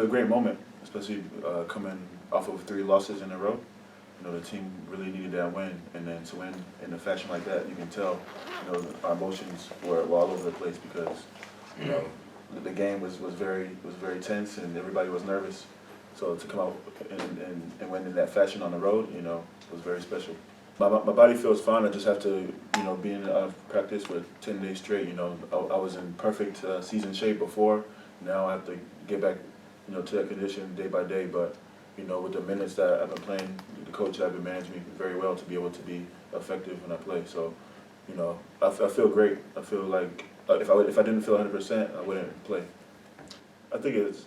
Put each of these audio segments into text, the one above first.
a great moment, especially coming off of 3 losses in a row. You know, the team really needed that win, and then to win in a fashion like that, you can tell, you know, our emotions were all over the place because, you know, the game was very tense and everybody was nervous. So to come out and win in that fashion on the road, you know, was very special. My body feels fine. I just have to, you know, be in practice for 10 days straight. You know, I was in perfect season shape before. Now I have to get back, you know, to that condition day by day. But, you know, with the minutes that I've been playing, the coach has been managing me very well to be able to be effective when I play. So, you know, I feel great. I feel like if I didn't feel 100%, I wouldn't play. I think it's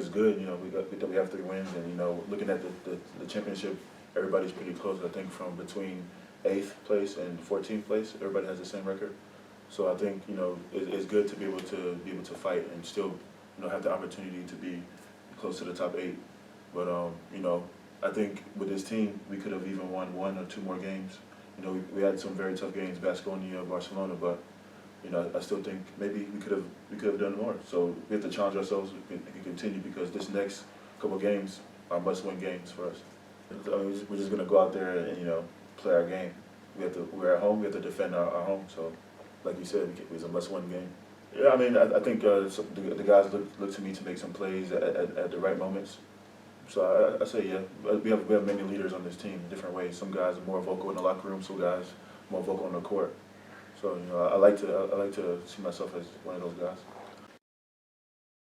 good. You know, we have 3 wins, and you know, looking at the championship, everybody's pretty close. I think from between 8th place and 14th place, everybody has the same record. So I think, you know, it's good to be able to fight and still, you know, have the opportunity to be close to the top 8. But you know, I think with this team, we could have even won 1 or 2 more games. You know, we had some very tough games, Baskonia, Barcelona, but you know, I still think maybe we could have done more. So we have to challenge ourselves and continue, because this next couple of games are must-win games for us. I mean, we're just gonna go out there and, you know, play our game. We're at home. We have to defend our home. So, like you said, it was a must-win game. Yeah, I mean, I think the guys look to me to make some plays at the right moments. So I say, yeah, we have many leaders on this team in different ways. Some guys are more vocal in the locker room. Some guys more vocal on the court. So, you know, I like to see myself as one of those guys.